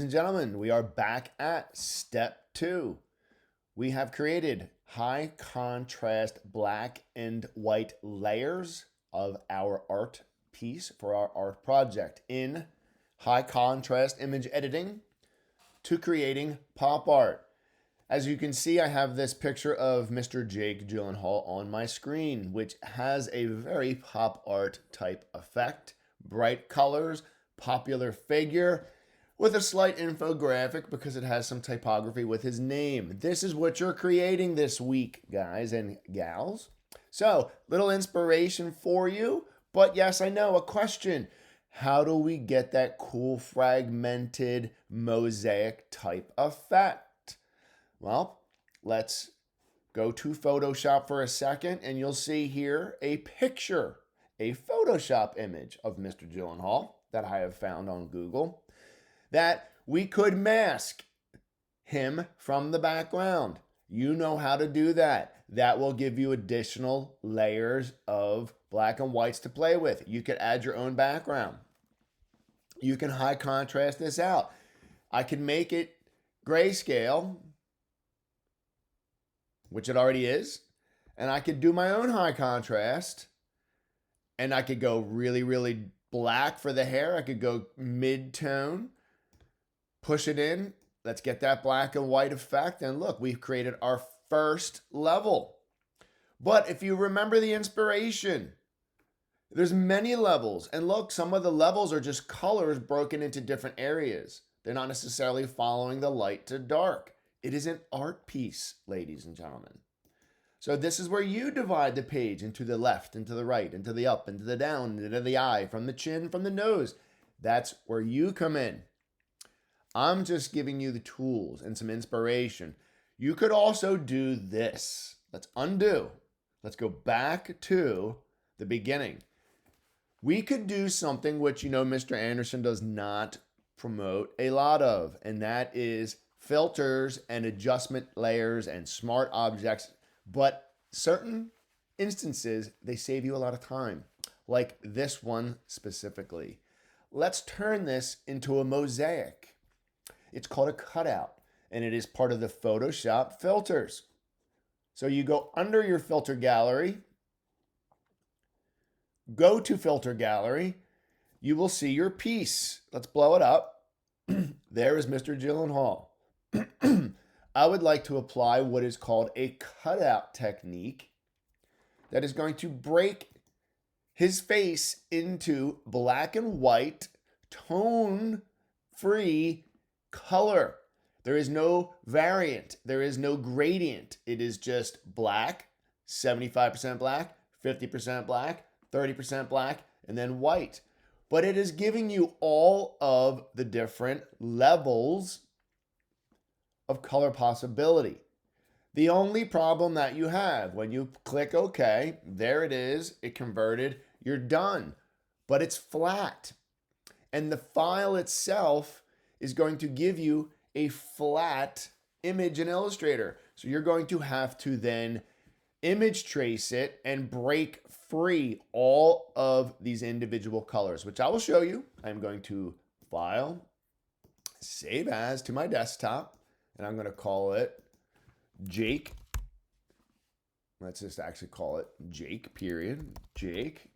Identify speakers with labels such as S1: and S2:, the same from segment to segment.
S1: And gentlemen, we are back at step 2. We have created high contrast black and white layers of our art piece for our art project in high contrast image editing to creating pop art. As you can see, I have this picture of Mr. Jake Gyllenhaal on my screen, which has a very pop art type effect. Bright colors, popular figure, with a slight infographic because it has some typography with his name. This is what you're creating this week, guys and gals. So, little inspiration for you. But yes, I know, a question. How do we get that cool fragmented mosaic type effect? Well, let's go to Photoshop for a second and you'll see here a picture, a Photoshop image of Mr. Gyllenhaal that I have found on Google, that we could mask him from the background. You know how to do that. That will give you additional layers of black and whites to play with. You could add your own background. You can high contrast this out. I can make it grayscale, which it already is, and I could do my own high contrast, and I could go really, really black for the hair. I could go mid-tone, push it in. Let's get that black and white effect. And look, we've created our first level. But if you remember the inspiration, there's many levels. And look, some of the levels are just colors broken into different areas. They're not necessarily following the light to dark. It is an art piece, ladies and gentlemen. So this is where you divide the page into the left, into the right, into the up, into the down, into the eye, from the chin, from the nose. That's where you come in. I'm just giving you the tools and some inspiration. You could also do this. Let's undo. Let's go back to the beginning. We could do something which, Mr. Anderson does not promote a lot of, and that is filters and adjustment layers and smart objects. But certain instances, they save you a lot of time, like this one specifically. Let's turn this into a mosaic. It's called a cutout, and it is part of the Photoshop filters. So you go under your filter gallery, go to filter gallery, you will see your piece. Let's blow it up. There is Mr. Gyllenhaal. I would like to apply what is called a cutout technique that is going to break his face into black and white, tone-free color. There is no variant. There is no gradient. It is just black, 75% black, 50% black, 30% black, and then white. But it is giving you all of the different levels of color possibility. The only problem that you have when you click OK, there it is, it converted, you're done. But it's flat. And the file itself is going to give you a flat image in Illustrator. So you're going to have to then image trace it and break free all of these individual colors, which I will show you. I'm going to File, Save As to my desktop, and I'm going to call it Jake. Let's just actually call it Jake, period. Jake.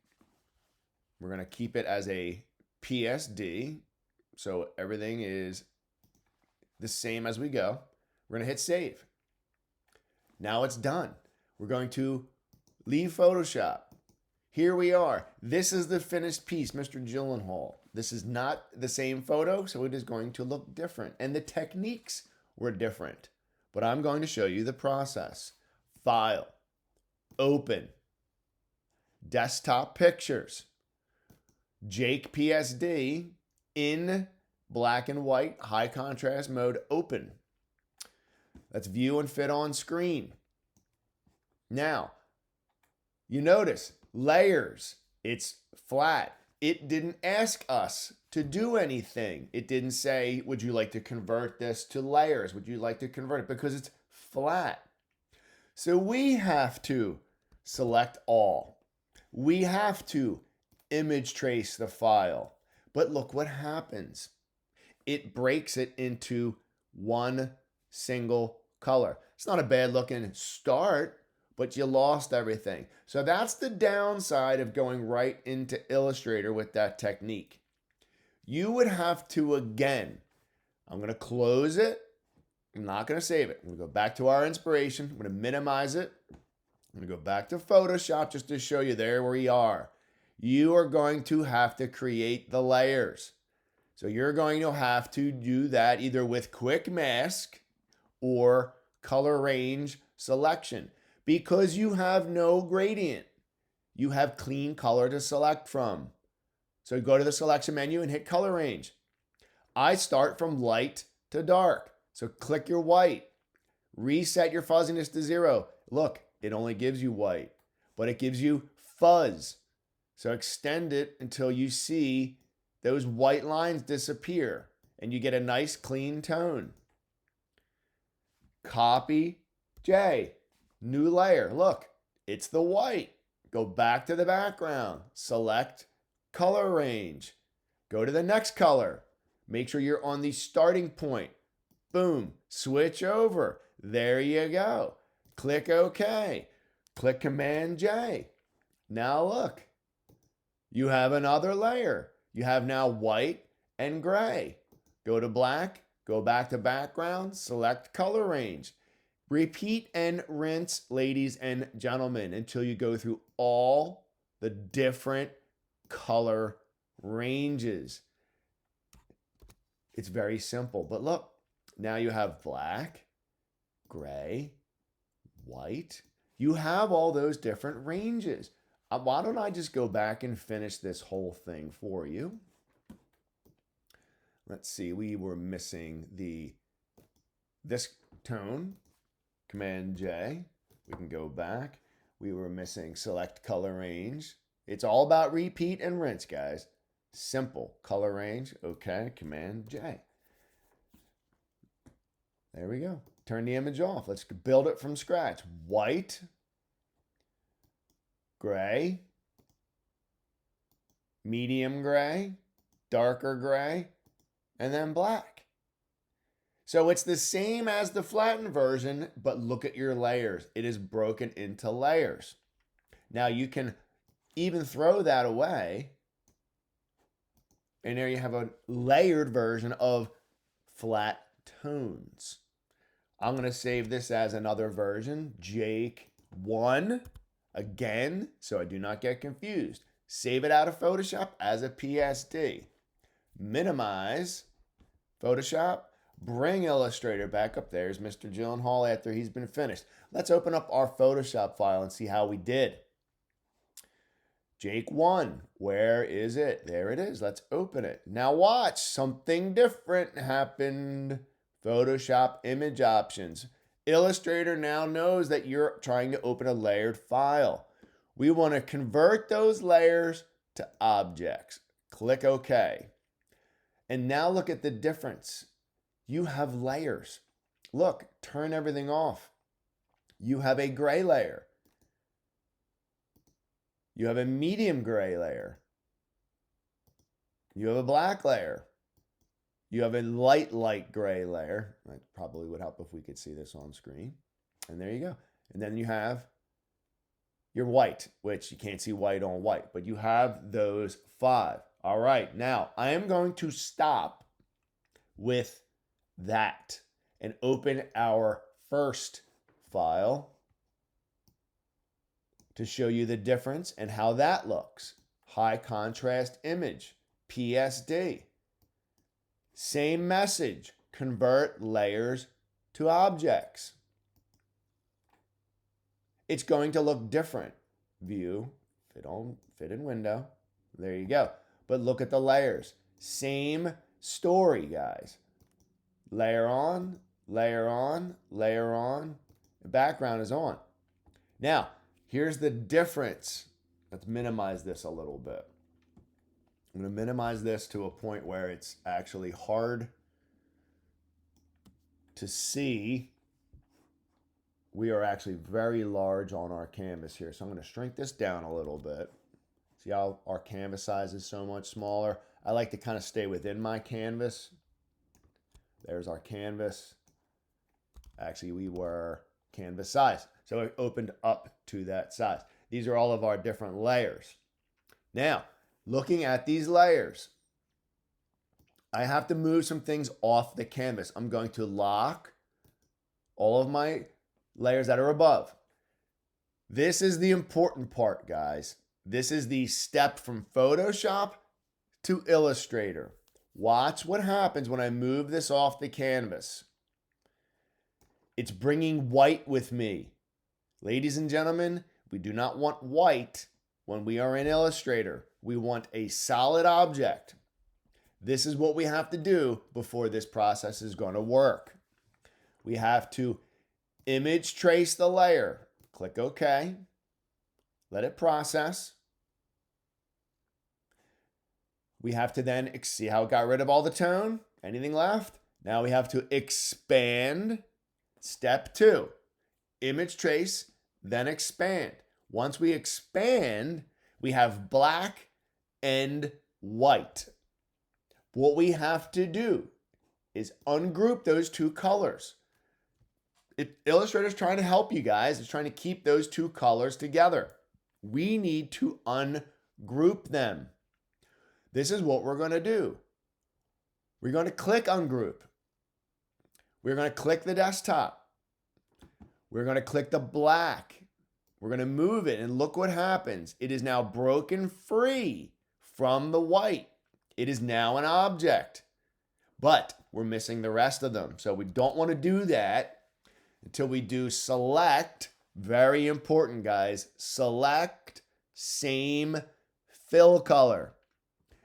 S1: We're going to keep it as a PSD. So everything is the same as we go. We're going to hit save. Now it's done. We're going to leave Photoshop. Here we are. This is the finished piece, Mr. Gyllenhaal. This is not the same photo, so it is going to look different. And the techniques were different. But I'm going to show you the process. File, Open, Desktop Pictures, Jake PSD, in black and white, high contrast mode, open. Let's view and fit on screen. Now, you notice layers, it's flat. It didn't ask us to do anything. It didn't say, would you like to convert this to layers? Would you like to convert it? Because it's flat. So we have to select all. We have to image trace the file. But look what happens. it breaks it into one single color. It's not a bad looking start, but you lost everything. So that's the downside of going right into Illustrator with that technique. You would have to, again, I'm going to close it. I'm not going to save it. I'm going to go back to our inspiration. I'm going to minimize it. I'm going to go back to Photoshop just to show you there where we are. You are going to have to create the layers. So you're going to have to do that either with quick mask or color range selection because you have no gradient. You have clean color to select from. So go to the selection menu and hit color range. I start from light to dark. So click your white. Reset your fuzziness to 0. Look, it only gives you white, but it gives you fuzz. So extend it until you see those white lines disappear and you get a nice clean tone. Copy J, new layer. Look, it's the white. Go back to the background, select color range, go to the next color. Make sure you're on the starting point. Boom, switch over. There you go. Click OK. Click Command J. Now look, you have another layer. You have now white and gray. Go to black, go back to background, select color range. Repeat and rinse, ladies and gentlemen, until you go through all the different color ranges. It's very simple, but look, now you have black, gray, white. You have all those different ranges. Why don't I just go back and finish this whole thing for you? Let's see, we were missing this tone, Command J. We can go back. We were missing select color range. It's all about repeat and rinse, guys. Simple. Color range, okay, Command J. There we go. Turn the image off. Let's build it from scratch. White, gray, medium gray, darker gray, and then black. So it's the same as the flattened version, but look at your layers. It is broken into layers. Now you can even throw that away, and there you have a layered version of flat tones. I'm going to save this as another version, Jake 1, again, so I do not get confused. Save it out of Photoshop as a PSD. Minimize Photoshop. Bring Illustrator back up. There's Mr. Gyllenhaal after he's been finished. Let's open up our Photoshop file and see how we did. Jake 1, where is it? There it is. Let's open it. Now watch, something different happened. Photoshop image options. Illustrator now knows that you're trying to open a layered file. We want to convert those layers to objects. Click OK. And now look at the difference. You have layers. Look, turn everything off. You have a gray layer. You have a medium gray layer. You have a black layer. You have a light gray layer. That probably would help if we could see this on screen. And there you go. And then you have your white, which you can't see white on white, but you have those 5. All right, now I am going to stop with that and open our first file to show you the difference and how that looks. High contrast image, PSD. Same message, convert layers to objects. It's going to look different. View, fit in window. There you go. But look at the layers. Same story, guys. Layer on, layer on, layer on. The background is on. Now, here's the difference. Let's minimize this a little bit. I'm going to minimize this to a point where it's actually hard to see. We are actually very large on our canvas here. So I'm going to shrink this down a little bit. See how our canvas size is so much smaller? I like to kind of stay within my canvas. There's our canvas. Actually, we were canvas size. So it opened up to that size. These are all of our different layers. Now, looking at these layers, I have to move some things off the canvas. I'm going to lock all of my layers that are above. This is the important part, guys. This is the step from Photoshop to Illustrator. Watch what happens when I move this off the canvas. It's bringing white with me. Ladies and gentlemen, we do not want white when we are in Illustrator. We want a solid object. This is what we have to do before this process is going to work. We have to image trace the layer. Click OK. Let it process. We have to then see how it got rid of all the tone. Anything left? Now we have to expand. Step 2, image trace, then expand. Once we expand, we have black and white. What we have to do is ungroup those two colors. Illustrator is trying to help you guys. It's trying to keep those two colors together. We need to ungroup them. This is what we're going to do. We're going to click ungroup. We're going to click the desktop. We're going to click the black. We're going to move it and look what happens. It is now broken free from the white. It is now an object, but we're missing the rest of them. So we don't want to do that until we do select. Very important, guys. Select same fill color.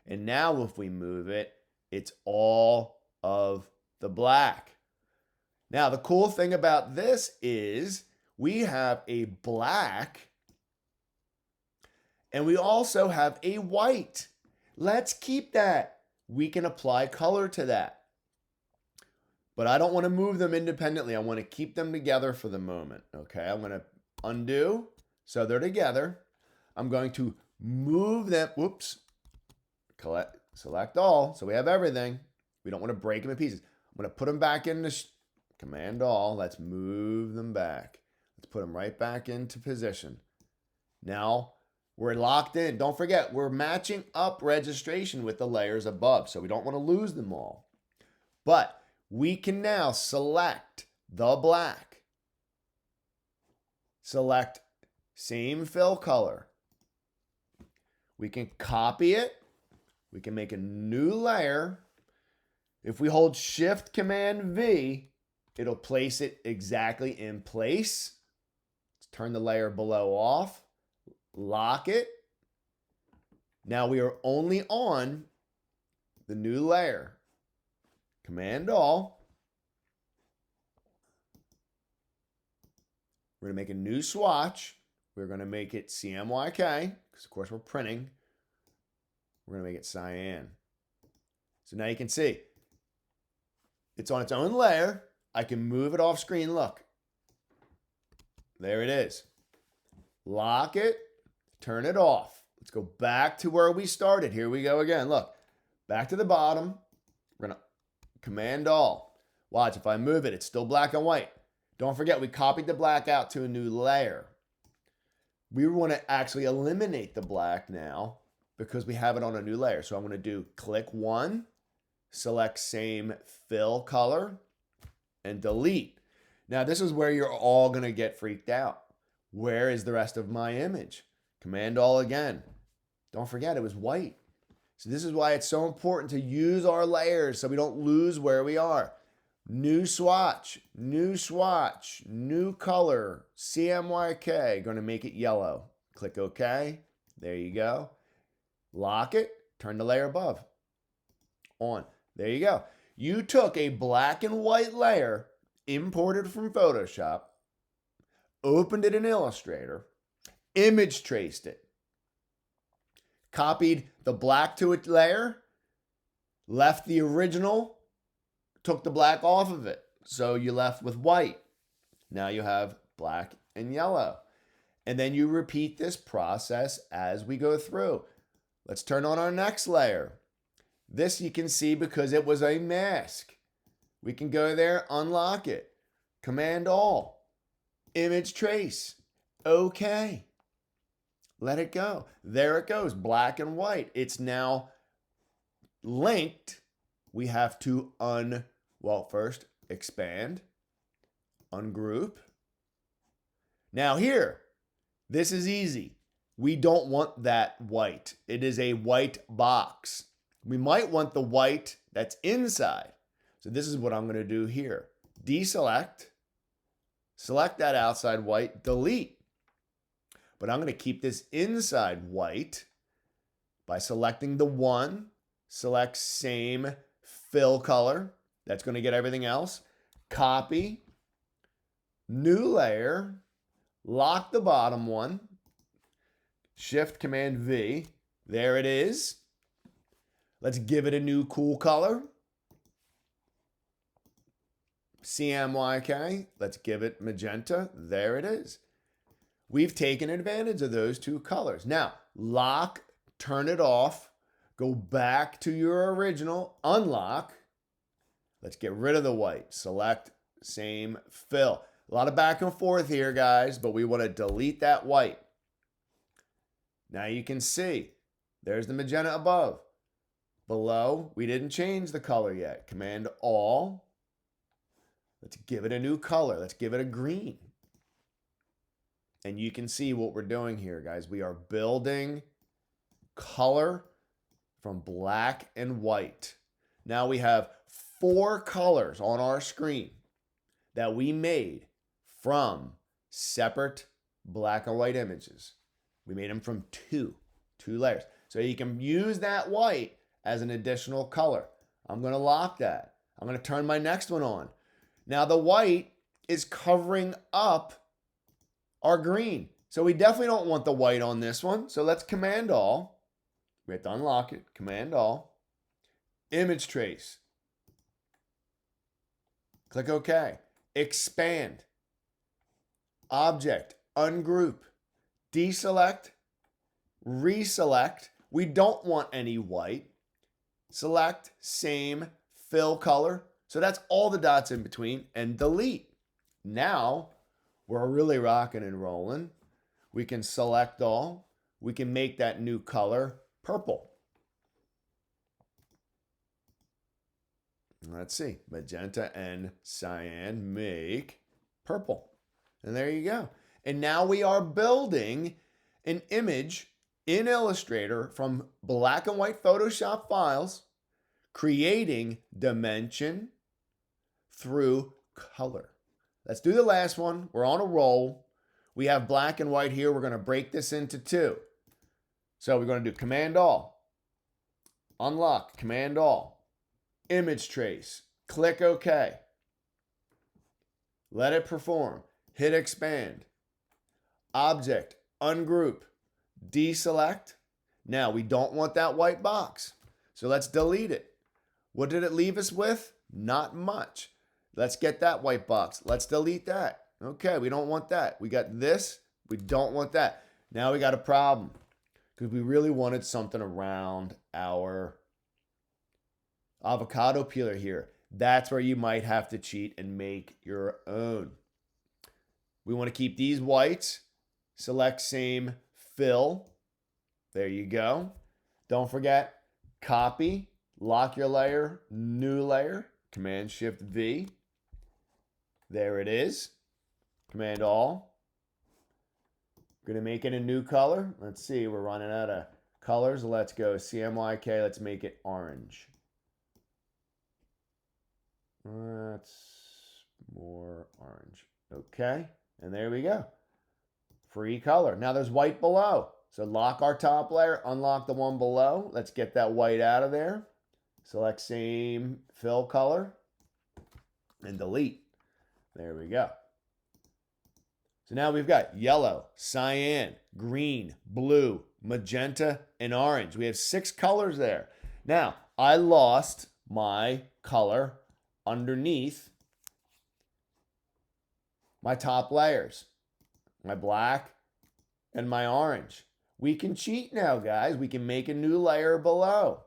S1: And now if we move it, it's all of the black. Now, the cool thing about this is we have a black and we also have a white. Let's keep that. We can apply color to that. But I don't want to move them independently. I want to keep them together for the moment. Okay, I'm going to undo. So they're together. I'm going to move them. Whoops. Select all. So we have everything. We don't want to break them in pieces. I'm going to put them back into Command all. Let's move them back. Let's put them right back into position. Now we're locked in. Don't forget, we're matching up registration with the layers above, so we don't want to lose them all. But we can now select the black. Select same fill color. We can copy it. We can make a new layer. If we hold Shift Command V, it'll place it exactly in place. Let's turn the layer below off. Lock it. Now we are only on the new layer. Command all. We're going to make a new swatch. We're going to make it CMYK, because of course we're printing. We're going to make it cyan. So now you can see it's on its own layer. I can move it off screen. Look. There it is. Lock it. Turn it off. Let's go back to where we started. Here we go again. Look. Back to the bottom. We're going to Command all. Watch, if I move it, it's still black and white. Don't forget, we copied the black out to a new layer. We want to actually eliminate the black now because we have it on a new layer. So I'm going to do click 1, select same fill color, and delete. Now this is where you're all going to get freaked out. Where is the rest of my image? Command all again. Don't forget, it was white. So this is why it's so important to use our layers so we don't lose where we are. New swatch, new swatch, new color, CMYK, going to make it yellow. Click OK. There you go. Lock it, turn the layer above. On. There you go. You took a black and white layer, imported from Photoshop, opened it in Illustrator, image traced it, copied the black to its layer, left the original, took the black off of it. So you left with white. Now you have black and yellow. And then you repeat this process as we go through. Let's turn on our next layer. This you can see because it was a mask. We can go there, unlock it. Command all. Image trace. Okay. Let it go. There it goes, black and white. It's now linked. We have to first expand, ungroup. Now here, this is easy. We don't want that white. It is a white box. We might want the white that's inside. So this is what I'm going to do here. Deselect, select that outside white, delete. But I'm going to keep this inside white by selecting the one, select same fill color. That's going to get everything else. Copy, new layer, lock the bottom one, Shift Command V. There it is. Let's give it a new cool color. CMYK. Let's give it magenta. There it is. We've taken advantage of those two colors. Now, lock, turn it off, go back to your original, unlock. Let's get rid of the white. Select same fill. A lot of back and forth here, guys, but we want to delete that white. Now you can see, there's the magenta above. Below, we didn't change the color yet. Command all. Let's give it a new color. Let's give it a green. And you can see what we're doing here, guys. We are building color from black and white. Now we have 4 colors on our screen that we made from separate black and white images. We made them from two layers. So you can use that white as an additional color. I'm going to lock that. I'm going to turn my next one on. Now the white is covering up our green. So we definitely don't want the white on this one. So let's Command all. We have to unlock it. Command all. Image trace. Click OK. Expand. Object. Ungroup. Deselect. Reselect. We don't want any white. Select same fill color. So that's all the dots in between, and delete. Now we're really rocking and rolling. We can select all. We can make that new color purple. Let's see, magenta and cyan make purple. And there you go. And now we are building an image in Illustrator from black and white Photoshop files, creating dimension through color. Let's do the last one. We're on a roll. We have black and white here. We're going to break this into 2. So we're going to do Command all. Unlock, Command all. Image trace. Click OK. Let it perform. Hit expand. Object, ungroup. Deselect. Now we don't want that white box. So let's delete it. What did it leave us with? Not much. Let's get that white box. Let's delete that. Okay, we don't want that. We got this. We don't want that. Now we got a problem because we really wanted something around our avocado peeler here. That's where you might have to cheat and make your own. We want to keep these whites. Select same fill. There you go. Don't forget, copy, lock your layer, new layer, Command Shift V. There it is. Command all. We're going to make it a new color. Let's see, we're running out of colors. Let's go CMYK. Let's make it orange. That's more orange. Okay, and there we go. Free color. Now there's white below. So lock our top layer, unlock the one below. Let's get that white out of there. Select same fill color and delete. There we go. So now we've got yellow, cyan, green, blue, magenta, and orange. We have 6 colors there. Now, I lost my color underneath my top layers, my black and my orange. We can cheat now, guys. We can make a new layer below.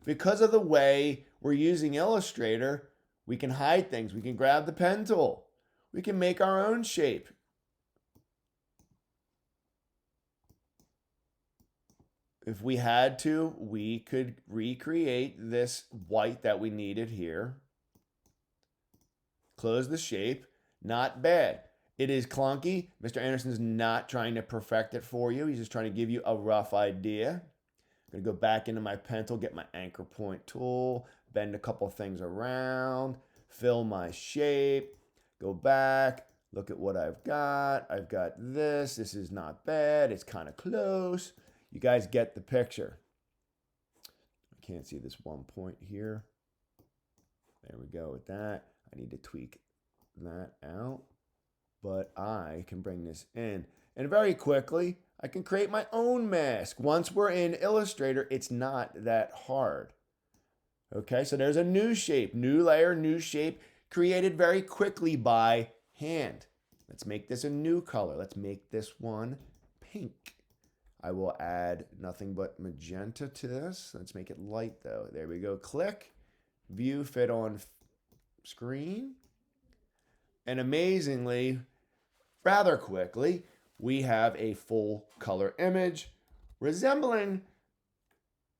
S1: Because of the way we're using Illustrator, We can hide things. We can grab the pen tool. We can make our own shape. If we had to, we could recreate this white that we needed here. Close the shape. Not bad. It is clunky. Mr. Anderson's not trying to perfect it for you. He's just trying to give you a rough idea. I'm going to go back into my pen tool, get my anchor point tool, bend a couple things around, fill my shape, go back, look at what I've got. I've got this. This is not bad. It's kind of close. You guys get the picture. I can't see this one point here. There we go with that. I need to tweak that out, but I can bring this in. And very quickly, I can create my own mask. Once we're in Illustrator, it's not that hard. Okay, so there's a new shape, new layer, new shape, created very quickly by hand. Let's make this a new color. Let's make this one pink. I will add nothing but magenta to this. Let's make it light though. There we go. Click, view, fit on screen. And amazingly, rather quickly, we have a full color image resembling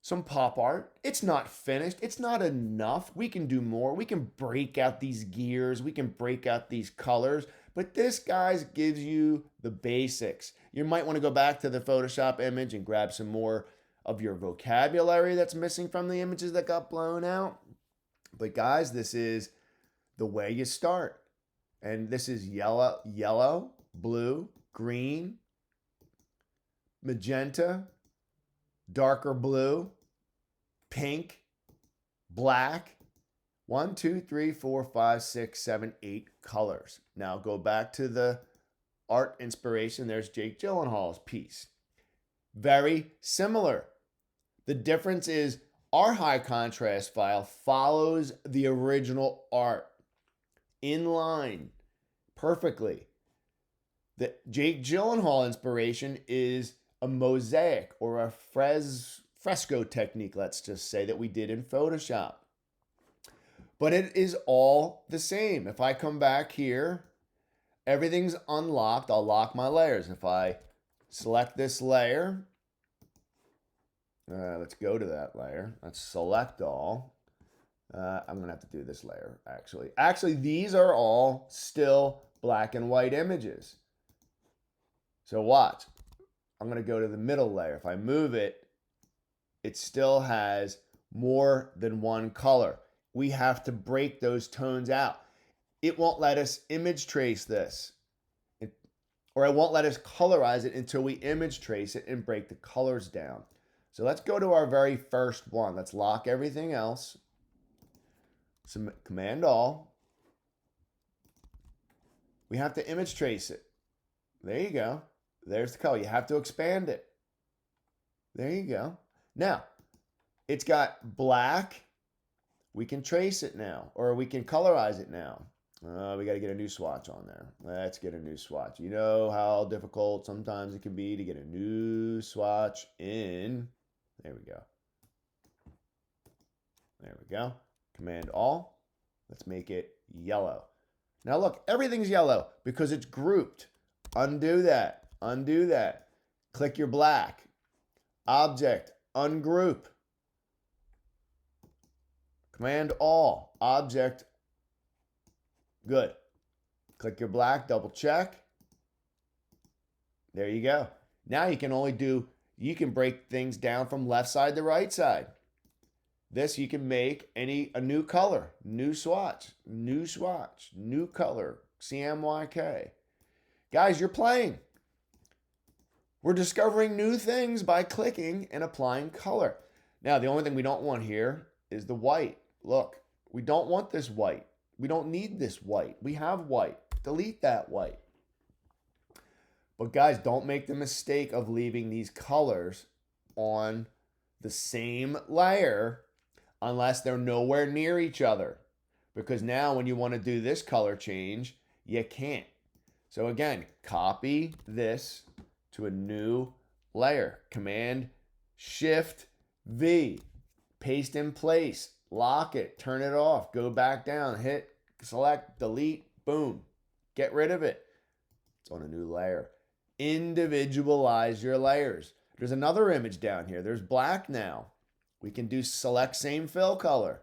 S1: some pop art. It's not finished. It's not enough. We can do more. We can break out these gears. We can break out these colors. But this, guys, gives you the basics. You might want to go back to the Photoshop image and grab some more of your vocabulary that's missing from the images that got blown out. But guys, this is the way you start. And this is yellow, blue, green, magenta, darker blue, pink, black. 1, 2, 3, 4, 5, 6, 7, 8 colors. Now go back to the art inspiration. There's Jake Gyllenhaal's piece. Very similar. The difference is our high contrast file follows the original art in line perfectly. The Jake Gyllenhaal inspiration is a mosaic or a fresco technique, let's just say, that we did in Photoshop. But it is all the same. If I come back here, everything's unlocked. I'll lock my layers. If I select this layer, let's go to that layer. Let's select all. I'm going to have to do this layer, actually. Actually, these are all still black and white images. So watch. I'm going to go to the middle layer. If I move it, it still has more than one color. We have to break those tones out. It won't let us image trace this, or it won't let us colorize it until we image trace it and break the colors down. So let's go to our very first one. Let's lock everything else. Some Command All. We have to image trace it. There you go. There's the color. You have to expand it. There you go. Now, it's got black. We can trace it now, or we can colorize it now. We got to get a new swatch on there. Let's get a new swatch. You know how difficult sometimes it can be to get a new swatch in. There we go. There we go. Command All. Let's make it yellow. Now look, everything's yellow because it's grouped. Undo that. Undo that. Click your black. Object. Ungroup. Command All. Object. Good. Click your black. Double check. There you go. Now you can break things down from left side to right side. This you can make a new color, new swatch, new color, CMYK. Guys, you're playing. We're discovering new things by clicking and applying color. Now, the only thing we don't want here is the white. Look, we don't want this white. We don't need this white. We have white. Delete that white. But guys, don't make the mistake of leaving these colors on the same layer unless they're nowhere near each other. Because now when you want to do this color change, you can't. So again, copy this to a new layer. Command Shift V. Paste in place. lock it, turn it off, go back down, hit, select, delete, boom. Get rid of it. It's on a new layer. Individualize your layers. There's another image down here. There's black now. We can do select same fill color.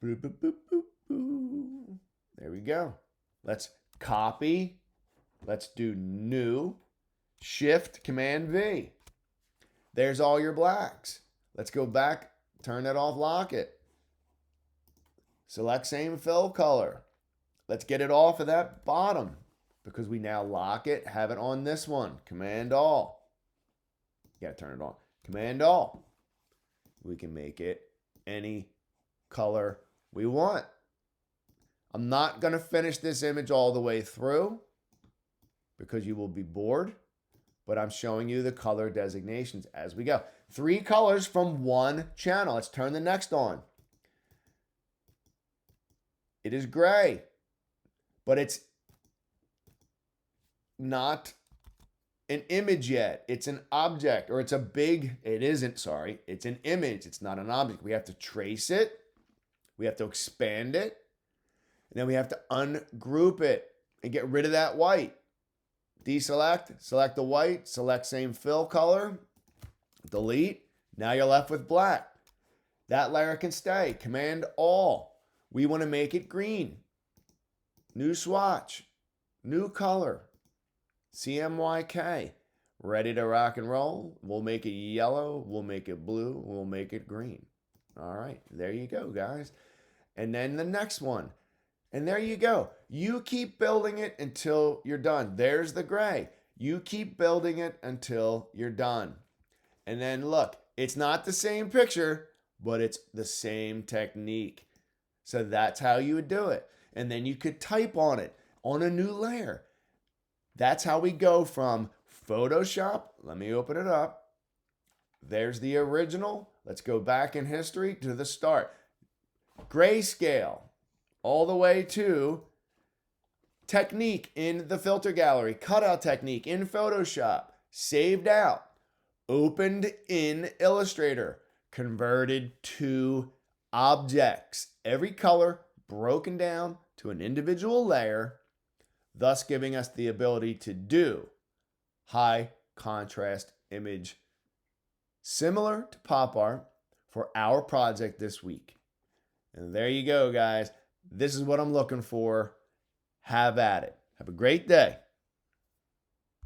S1: Boop, boop, boop, boop, boop. There we go. Let's copy. Let's do new. Shift, Command V. There's all your blacks. Let's go back, turn it off, lock it. Select same fill color. Let's get it off of that bottom because we now lock it, have it on this one. Command all. You gotta turn it on. Command all. We can make it any color we want. I'm not gonna finish this image all the way through because you will be bored, but I'm showing you the color designations as we go. 3 colors from one channel. Let's turn the next on. It is gray, but it's not an image yet. It's an object, or it's a big, it isn't, sorry. It's an image. It's not an object. We have to trace it. We have to expand it. And then we have to ungroup it and get rid of that white. Deselect, select the white, select same fill color, delete. Now you're left with black. That layer can stay. Command all. We want to make it green. New swatch, new color, CMYK. Ready to rock and roll. We'll make it yellow, we'll make it blue, we'll make it green. All right, there you go, guys. And then the next one. And there you go. You keep building it until you're done. There's the gray. You keep building it until you're done. And then look, it's not the same picture, but it's the same technique. So that's how you would do it. And then you could type on it on a new layer. That's how we go from Photoshop. Let me open it up. There's the original. Let's go back in history to the start. Grayscale. All the way to technique in the filter gallery, cutout technique in Photoshop, saved out, opened in Illustrator, converted to objects. Every color broken down to an individual layer, thus giving us the ability to do high contrast image similar to pop art for our project this week. And there you go, guys. This is what I'm looking for. Have at it. Have a great day.